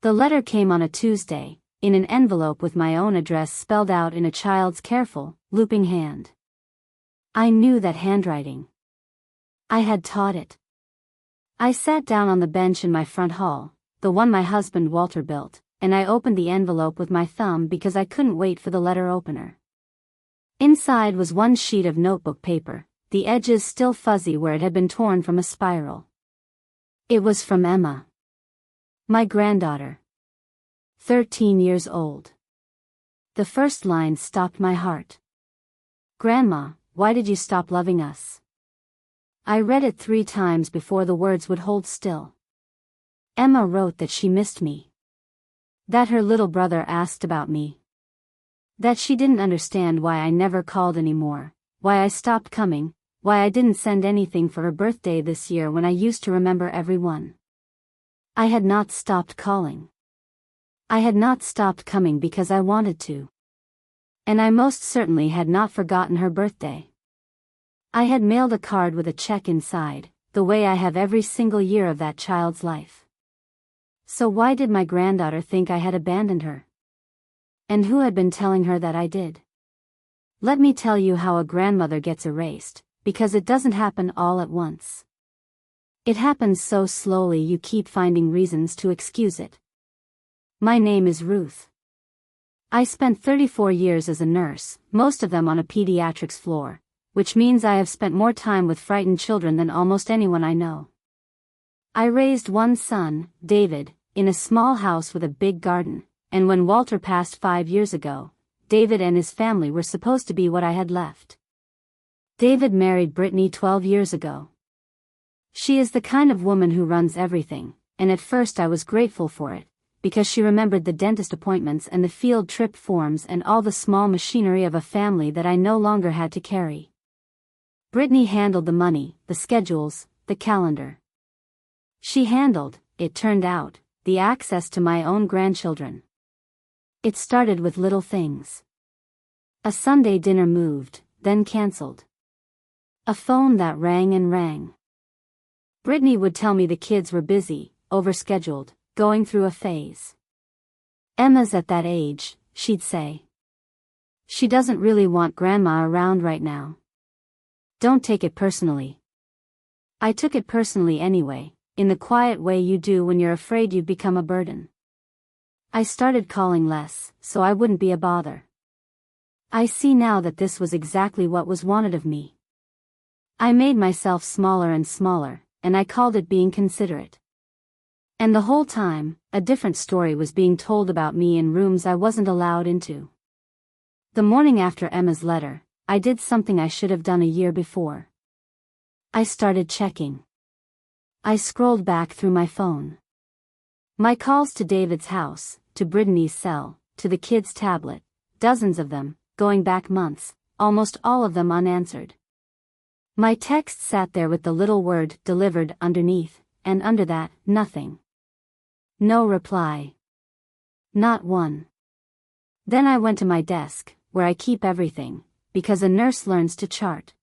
The letter came on a Tuesday, in an envelope with my own address spelled out in a child's careful, looping hand. I knew that handwriting. I had taught it. I sat down on the bench in my front hall, the one my husband Walter built, and I opened the envelope with my thumb because I couldn't wait for the letter opener. Inside was one sheet of notebook paper, the edges still fuzzy where it had been torn from a spiral. It was from Emma. My granddaughter. 13 years old. The first line stopped my heart. Grandma, why did you stop loving us? I read it 3 times before the words would hold still. Emma wrote that she missed me. That her little brother asked about me. That she didn't understand why I never called anymore, why I stopped coming, why I didn't send anything for her birthday this year when I used to remember everyone. I had not stopped calling. I had not stopped coming because I wanted to. And I most certainly had not forgotten her birthday. I had mailed a card with a check inside, the way I have every single year of that child's life. So why did my granddaughter think I had abandoned her? And who had been telling her that I did? Let me tell you how a grandmother gets erased, because it doesn't happen all at once. It happens so slowly you keep finding reasons to excuse it. My name is Ruth. I spent 34 years as a nurse, most of them on a pediatrics floor, which means I have spent more time with frightened children than almost anyone I know. I raised one son, David, in a small house with a big garden, and when Walter passed 5 years ago, David and his family were supposed to be what I had left. David married Brittany 12 years ago. She is the kind of woman who runs everything, and at first I was grateful for it, because she remembered the dentist appointments and the field trip forms and all the small machinery of a family that I no longer had to carry. Brittany handled the money, the schedules, the calendar. She handled, it turned out, the access to my own grandchildren. It started with little things. A Sunday dinner moved, then canceled. A phone that rang and rang. Brittany would tell me the kids were busy, overscheduled, going through a phase. Emma's at that age, she'd say. She doesn't really want Grandma around right now. Don't take it personally. I took it personally anyway, in the quiet way you do when you're afraid you've become a burden. I started calling less, so I wouldn't be a bother. I see now that this was exactly what was wanted of me. I made myself smaller and smaller, and I called it being considerate. And the whole time, a different story was being told about me in rooms I wasn't allowed into. The morning after Emma's letter, I did something I should have done a year before. I started checking. I scrolled back through my phone. My calls to David's house, to Brittany's cell, to the kids' tablet, dozens of them, going back months, almost all of them unanswered. My text sat there with the little word delivered underneath, and under that, nothing. No reply. Not one. Then I went to my desk, where I keep everything, because a nurse learns to chart.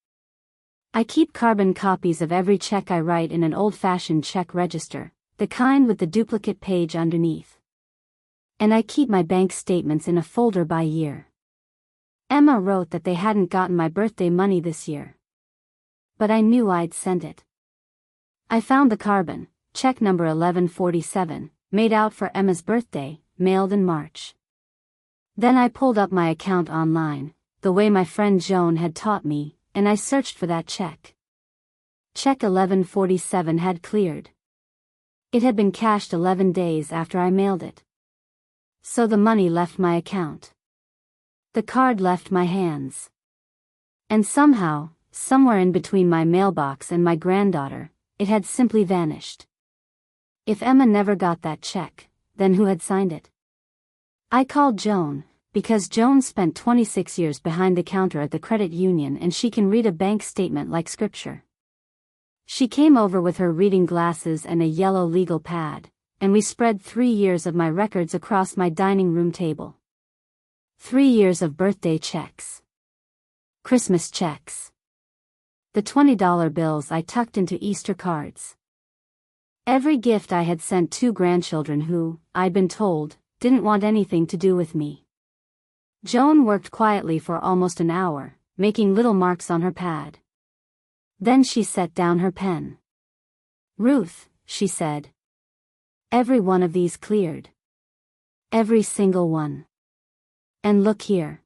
I keep carbon copies of every check I write in an old-fashioned check register, the kind with the duplicate page underneath. And I keep my bank statements in a folder by year. Emma wrote that they hadn't gotten my birthday money this year. But I knew I'd sent it. I found the carbon, check number 1147, made out for Emma's birthday, mailed in March. Then I pulled up my account online, the way my friend Joan had taught me, and I searched for that check. Check 1147 had cleared. It had been cashed 11 days after I mailed it. So the money left my account. The card left my hands. And somehow, somewhere in between my mailbox and my granddaughter, it had simply vanished. If Emma never got that check, then who had signed it? I called Joan, because Joan spent 26 years behind the counter at the credit union and she can read a bank statement like scripture. She came over with her reading glasses and a yellow legal pad, and we spread 3 years of my records across my dining room table. 3 years of birthday checks. Christmas checks. The $20 bills I tucked into Easter cards. Every gift I had sent two grandchildren who, I'd been told, didn't want anything to do with me. Joan worked quietly for almost an hour, making little marks on her pad. Then she set down her pen. "Ruth," she said. "Every one of these cleared. Every single one. And look here."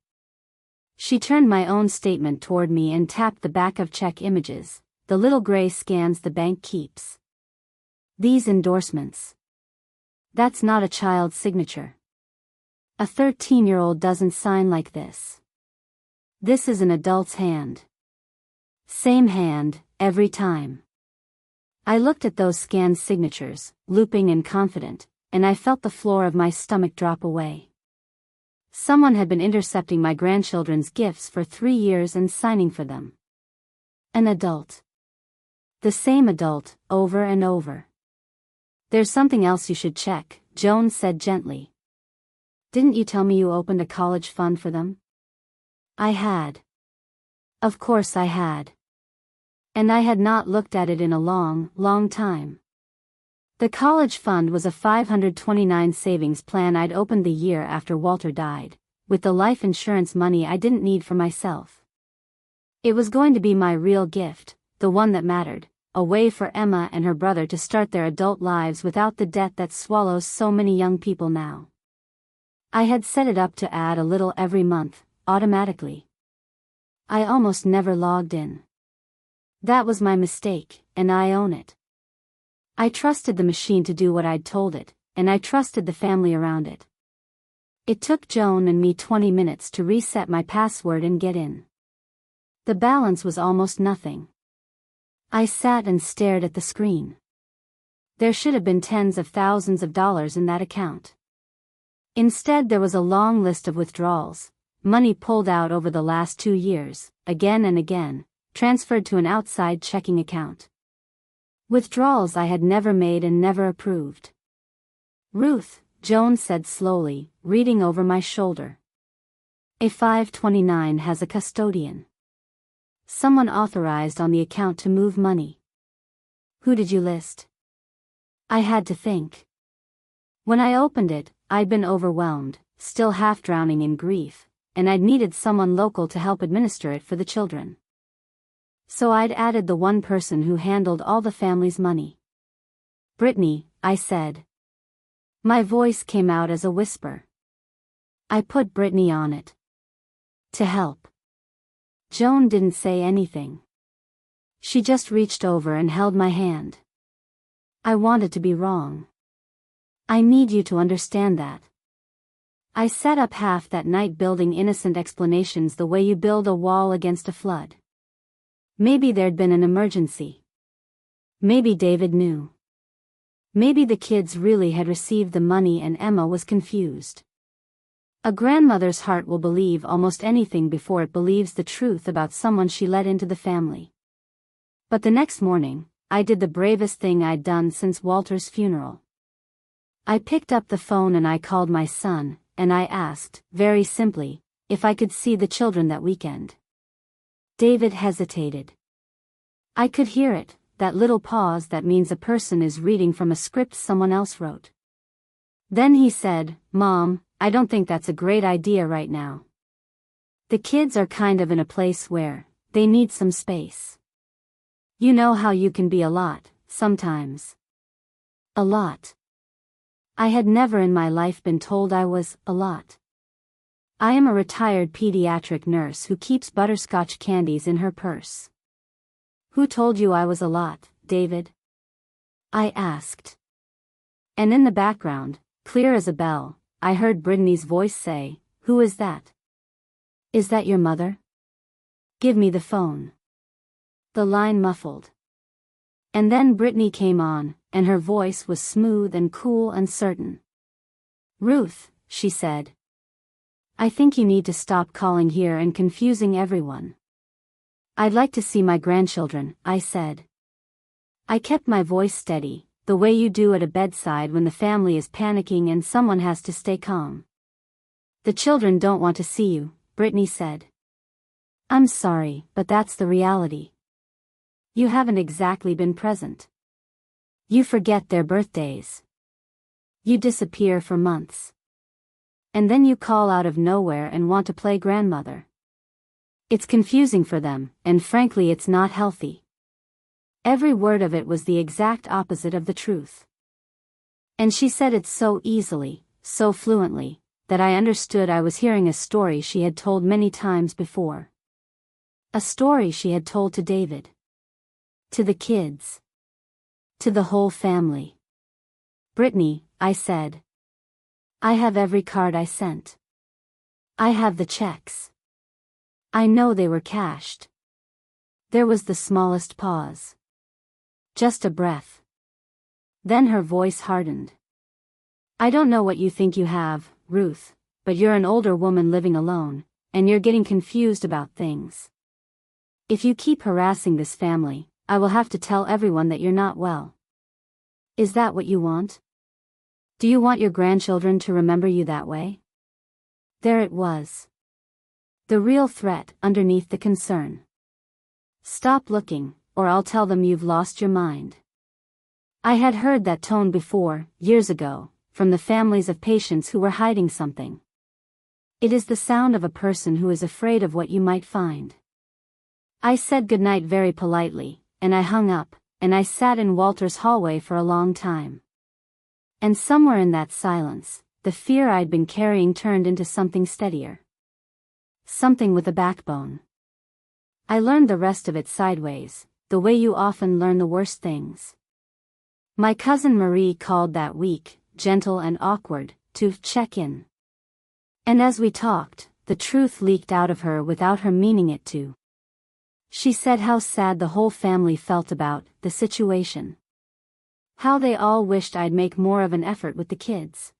She turned my own statement toward me and tapped the back of check images, the little gray scans the bank keeps. "These endorsements. That's not a child's signature. A 13-year-old doesn't sign like this. This is an adult's hand. Same hand, every time." I looked at those scanned signatures, looping and confident, and I felt the floor of my stomach drop away. Someone had been intercepting my grandchildren's gifts for 3 years and signing for them. An adult. The same adult, over and over. "There's something else you should check," Joan said gently. "Didn't you tell me you opened a college fund for them?" I had. Of course I had. And I had not looked at it in a long, long time. The college fund was a $529 savings plan I'd opened the year after Walter died, with the life insurance money I didn't need for myself. It was going to be my real gift, the one that mattered, a way for Emma and her brother to start their adult lives without the debt that swallows so many young people now. I had set it up to add a little every month, automatically. I almost never logged in. That was my mistake, and I own it. I trusted the machine to do what I'd told it, and I trusted the family around it. It took Joan and me 20 minutes to reset my password and get in. The balance was almost nothing. I sat and stared at the screen. There should have been tens of thousands of dollars in that account. Instead, there was a long list of withdrawals, money pulled out over the last 2 years, again and again, transferred to an outside checking account. Withdrawals I had never made and never approved. "Ruth," Joan said slowly, reading over my shoulder. "A 529 has a custodian. Someone authorized on the account to move money. Who did you list?" I had to think. When I opened it, I'd been overwhelmed, still half drowning in grief, and I'd needed someone local to help administer it for the children. So I'd added the one person who handled all the family's money. "Brittany," I said. My voice came out as a whisper. I put Brittany on it. To help. Joan didn't say anything. She just reached over and held my hand. I wanted to be wrong. "I need you to understand that." I sat up half that night building innocent explanations the way you build a wall against a flood. Maybe there'd been an emergency. Maybe David knew. Maybe the kids really had received the money and Emma was confused. A grandmother's heart will believe almost anything before it believes the truth about someone she let into the family. But the next morning, I did the bravest thing I'd done since Walter's funeral. I picked up the phone and I called my son, and I asked, very simply, if I could see the children that weekend. David hesitated. I could hear it, that little pause that means a person is reading from a script someone else wrote. Then he said, "Mom, I don't think that's a great idea right now. The kids are kind of in a place where they need some space. You know how you can be a lot, sometimes." A lot. I had never in my life been told I was a lot. I am a retired pediatric nurse who keeps butterscotch candies in her purse. "Who told you I was a lot, David?" I asked. And in the background, clear as a bell, I heard Brittany's voice say, "Who is that? Is that your mother? Give me the phone." The line muffled. And then Brittany came on, and her voice was smooth and cool and certain. "Ruth," she said. "I think you need to stop calling here and confusing everyone." "I'd like to see my grandchildren," I said. I kept my voice steady, the way you do at a bedside when the family is panicking and someone has to stay calm. "The children don't want to see you," Brittany said. "I'm sorry, but that's the reality. You haven't exactly been present." You forget their birthdays. You disappear for months. And then you call out of nowhere and want to play grandmother. It's confusing for them, and frankly it's not healthy. Every word of it was the exact opposite of the truth. And she said it so easily, so fluently, that I understood I was hearing a story she had told many times before. A story she had told to David. To the kids. To the whole family. Brittany, I said. I have every card I sent. I have the checks. I know they were cashed. There was the smallest pause. Just a breath. Then her voice hardened. I don't know what you think you have, Ruth, but you're an older woman living alone, and you're getting confused about things. If you keep harassing this family, I will have to tell everyone that you're not well. Is that what you want? Do you want your grandchildren to remember you that way? There it was. The real threat underneath the concern. Stop looking, or I'll tell them you've lost your mind. I had heard that tone before, years ago, from the families of patients who were hiding something. It is the sound of a person who is afraid of what you might find. I said goodnight very politely, and I hung up, and I sat in Walter's hallway for a long time. And somewhere in that silence, the fear I'd been carrying turned into something steadier. Something with a backbone. I learned the rest of it sideways, the way you often learn the worst things. My cousin Marie called that week, gentle and awkward, to check in. And as we talked, the truth leaked out of her without her meaning it to. She said how sad the whole family felt about the situation. How they all wished I'd make more of an effort with the kids.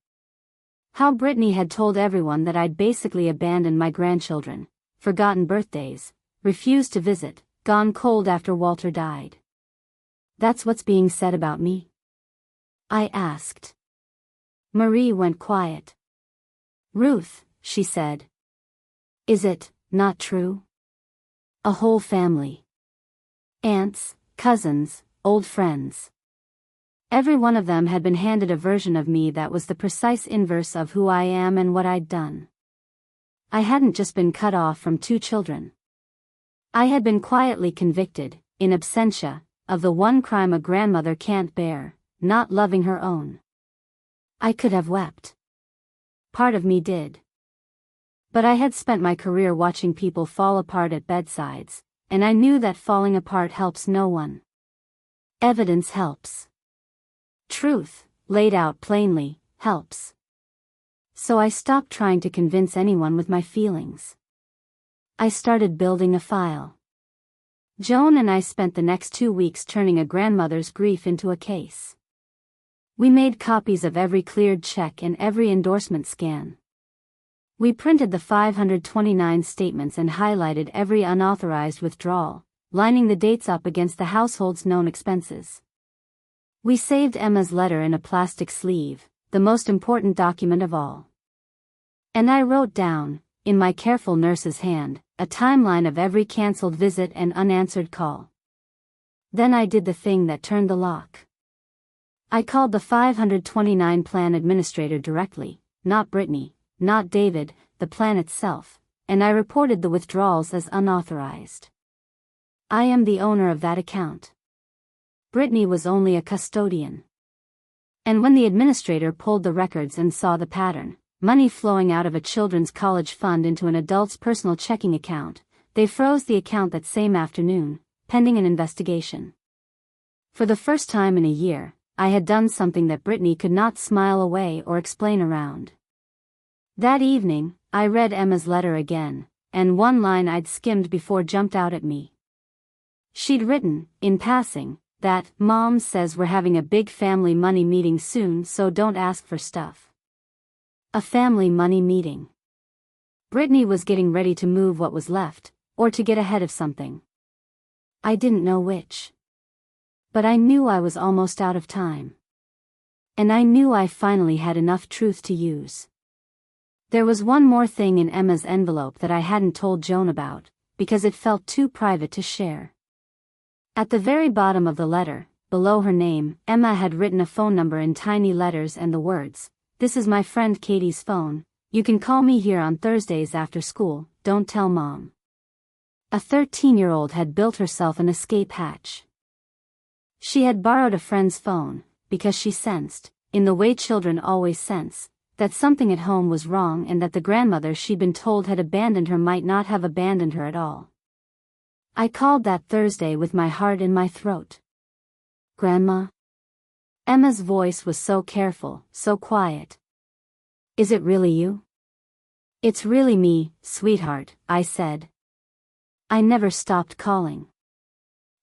How Brittany had told everyone that I'd basically abandoned my grandchildren, forgotten birthdays, refused to visit, gone cold after Walter died. That's what's being said about me? I asked. Marie went quiet. Ruth, she said. Is it not true? A whole family. Aunts, cousins, old friends. Every one of them had been handed a version of me that was the precise inverse of who I am and what I'd done. I hadn't just been cut off from 2 children. I had been quietly convicted, in absentia, of the one crime a grandmother can't bear, not loving her own. I could have wept. Part of me did. But I had spent my career watching people fall apart at bedsides, and I knew that falling apart helps no one. Evidence helps. Truth, laid out plainly, helps. So I stopped trying to convince anyone with my feelings. I started building a file. Joan and I spent the next 2 weeks turning a grandmother's grief into a case. We made copies of every cleared check and every endorsement scan. We printed the 529 statements and highlighted every unauthorized withdrawal, lining the dates up against the household's known expenses. We saved Emma's letter in a plastic sleeve, the most important document of all. And I wrote down, in my careful nurse's hand, a timeline of every cancelled visit and unanswered call. Then I did the thing that turned the lock. I called the 529 plan administrator directly, not Brittany, not David, the plan itself, and I reported the withdrawals as unauthorized. I am the owner of that account. Brittany was only a custodian. And when the administrator pulled the records and saw the pattern, money flowing out of a children's college fund into an adult's personal checking account, they froze the account that same afternoon, pending an investigation. For the first time in a year, I had done something that Brittany could not smile away or explain around. That evening, I read Emma's letter again, and one line I'd skimmed before jumped out at me. She'd written, in passing, that Mom says we're having a big family money meeting soon, so don't ask for stuff. A family money meeting. Brittany was getting ready to move what was left, or to get ahead of something. I didn't know which. But I knew I was almost out of time. And I knew I finally had enough truth to use. There was one more thing in Emma's envelope that I hadn't told Joan about, because it felt too private to share. At the very bottom of the letter, below her name, Emma had written a phone number in tiny letters and the words, "This is my friend Katie's phone. You can call me here on Thursdays after school, don't tell Mom." A 13-year-old had built herself an escape hatch. She had borrowed a friend's phone, because she sensed, in the way children always sense, that something at home was wrong and that the grandmother she'd been told had abandoned her might not have abandoned her at all. I called that Thursday with my heart in my throat. "Grandma?" Emma's voice was so careful, so quiet. "Is it really you?" "It's really me, sweetheart," I said. I never stopped calling.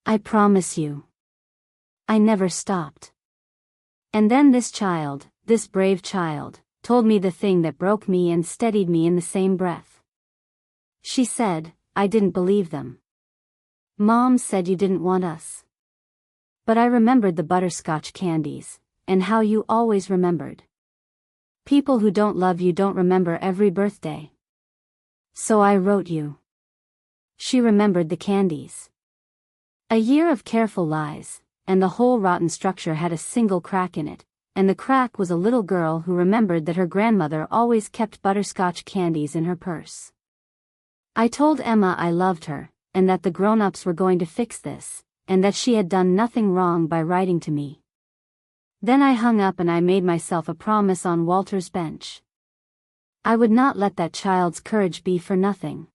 I promise you. I never stopped. And then this child, this brave child, told me the thing that broke me and steadied me in the same breath. She said, "I didn't believe them. Mom said you didn't want us." But I remembered the butterscotch candies, and how you always remembered. People who don't love you don't remember every birthday. So I wrote you. She remembered the candies. A year of careful lies, and the whole rotten structure had a single crack in it, and the crack was a little girl who remembered that her grandmother always kept butterscotch candies in her purse. I told Emma I loved her, and that the grown-ups were going to fix this, and that she had done nothing wrong by writing to me. Then I hung up and I made myself a promise on Walter's bench. I would not let that child's courage be for nothing.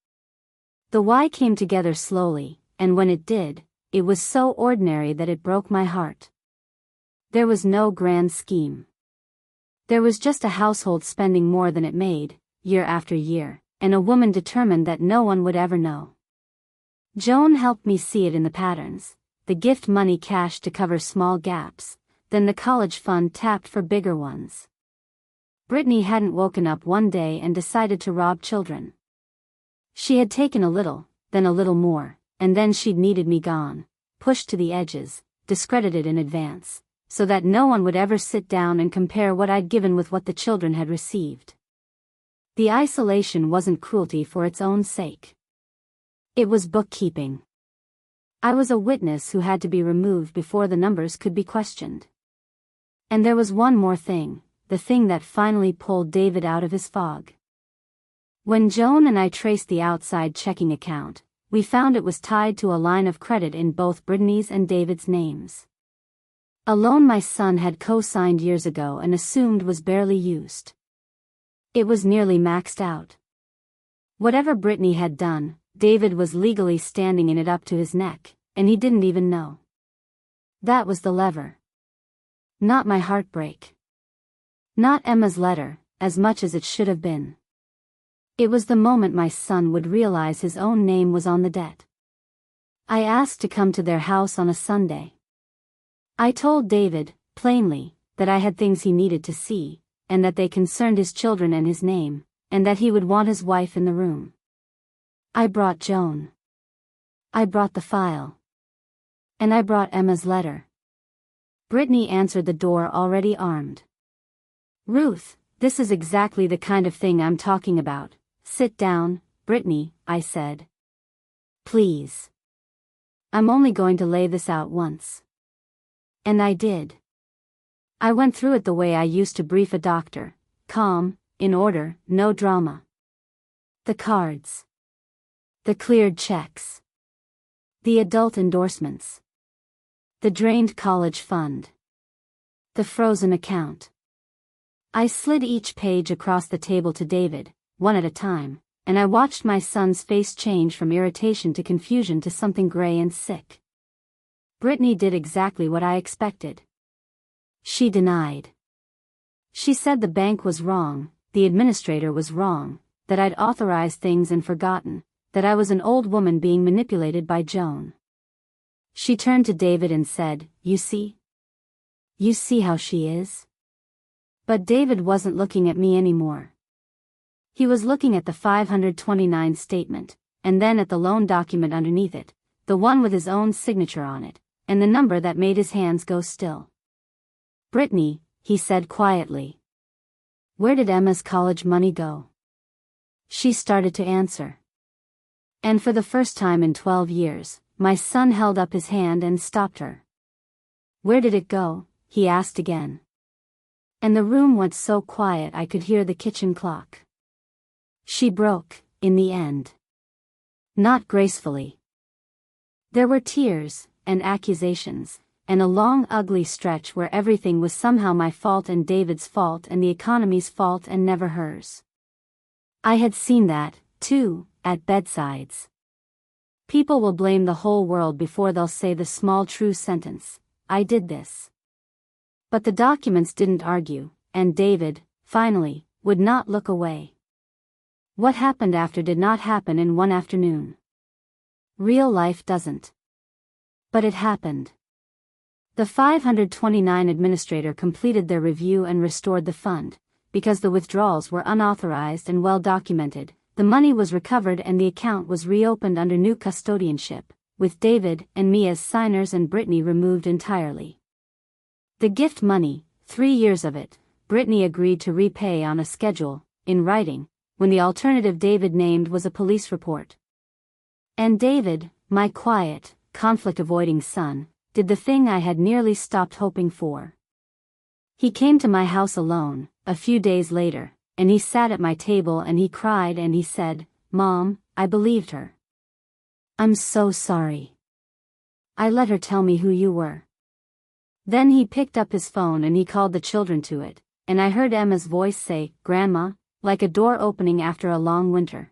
The why came together slowly, and when it did, it was so ordinary that it broke my heart. There was no grand scheme. There was just a household spending more than it made, year after year, and a woman determined that no one would ever know. Joan helped me see it in the patterns, the gift money cashed to cover small gaps, then the college fund tapped for bigger ones. Brittany hadn't woken up one day and decided to rob children. She had taken a little, then a little more, and then she'd needed me gone, pushed to the edges, discredited in advance, so that no one would ever sit down and compare what I'd given with what the children had received. The isolation wasn't cruelty for its own sake. It was bookkeeping. I was a witness who had to be removed before the numbers could be questioned. And there was one more thing, the thing that finally pulled David out of his fog. When Joan and I traced the outside checking account, we found it was tied to a line of credit in both Brittany's and David's names. A loan my son had co-signed years ago and assumed was barely used. It was nearly maxed out. Whatever Brittany had done, David was legally standing in it up to his neck, and he didn't even know. That was the lever. Not my heartbreak. Not Emma's letter, as much as it should have been. It was the moment my son would realize his own name was on the debt. I asked to come to their house on a Sunday. I told David, plainly, that I had things he needed to see, and that they concerned his children and his name, and that he would want his wife in the room. I brought Joan. I brought the file. And I brought Emma's letter. Brittany answered the door already armed. "Ruth, this is exactly the kind of thing I'm talking about. Sit down, Brittany," I said. "Please. I'm only going to lay this out once." And I did. I went through it the way I used to brief a doctor, calm, in order, no drama. The cards. The cleared checks. The adult endorsements. The drained college fund. The frozen account. I slid each page across the table to David, one at a time, and I watched my son's face change from irritation to confusion to something gray and sick. Brittany did exactly what I expected. She denied. She said the bank was wrong, the administrator was wrong, that I'd authorized things and forgotten, that I was an old woman being manipulated by Joan. She turned to David and said, "You see? You see how she is?" But David wasn't looking at me anymore. He was looking at the 529 statement, and then at the loan document underneath it, the one with his own signature on it, and the number that made his hands go still. "Brittany," he said quietly. "Where did Emma's college money go?" She started to answer. And for the first time in 12 years, my son held up his hand and stopped her. Where did it go? He asked again. And the room went so quiet I could hear the kitchen clock. She broke, in the end. Not gracefully. There were tears, and accusations, and a long ugly stretch where everything was somehow my fault and David's fault and the economy's fault and never hers. I had seen that, too, at bedsides. People will blame the whole world before they'll say the small true sentence, I did this. But the documents didn't argue, and David, finally, would not look away. What happened after did not happen in one afternoon. Real life doesn't. But it happened. The 529 administrator completed their review and restored the fund. Because the withdrawals were unauthorized and well documented, the money was recovered and the account was reopened under new custodianship, with David and me as signers and Brittany removed entirely. The gift money, 3 years of it, Brittany agreed to repay on a schedule, in writing, when the alternative David named was a police report. And David, my quiet, conflict-avoiding son, did the thing I had nearly stopped hoping for. He came to my house alone, a few days later, and he sat at my table and he cried and he said, Mom, I believed her. I'm so sorry. I let her tell me who you were. Then he picked up his phone and he called the children to it, and I heard Emma's voice say, Grandma, like a door opening after a long winter.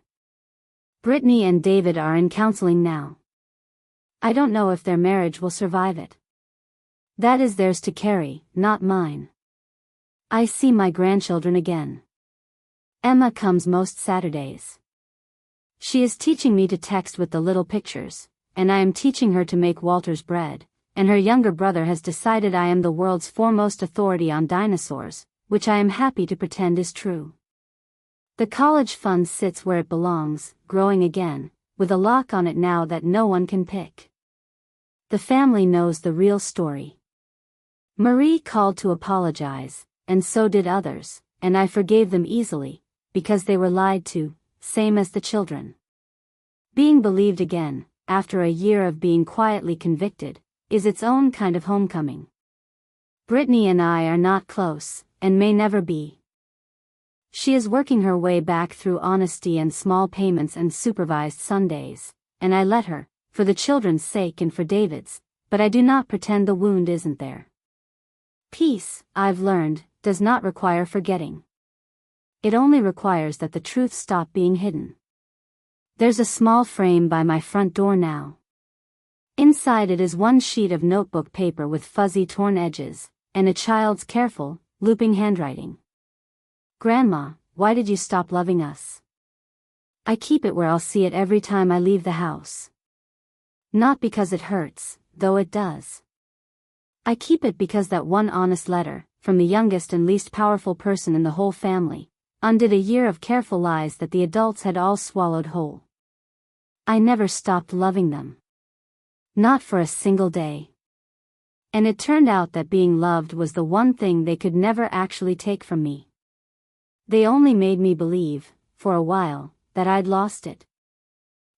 Brittany and David are in counseling now. I don't know if their marriage will survive it. That is theirs to carry, not mine. I see my grandchildren again. Emma comes most Saturdays. She is teaching me to text with the little pictures, and I am teaching her to make Walter's bread, and her younger brother has decided I am the world's foremost authority on dinosaurs, which I am happy to pretend is true. The college fund sits where it belongs, growing again, with a lock on it now that no one can pick. The family knows the real story. Marie called to apologize, and so did others, and I forgave them easily, because they were lied to, same as the children. Being believed again, after a year of being quietly convicted, is its own kind of homecoming. Brittany and I are not close, and may never be. She is working her way back through honesty and small payments and supervised Sundays, and I let her, for the children's sake and for David's, but I do not pretend the wound isn't there. Peace, I've learned, does not require forgetting. It only requires that the truth stop being hidden. There's a small frame by my front door now. Inside it is one sheet of notebook paper with fuzzy torn edges, and a child's careful, looping handwriting. Grandma, why did you stop loving us? I keep it where I'll see it every time I leave the house. Not because it hurts, though it does. I keep it because that one honest letter, from the youngest and least powerful person in the whole family, undid a year of careful lies that the adults had all swallowed whole. I never stopped loving them. Not for a single day. And it turned out that being loved was the one thing they could never actually take from me. They only made me believe, for a while, that I'd lost it.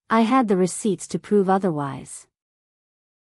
I had the receipts to prove otherwise.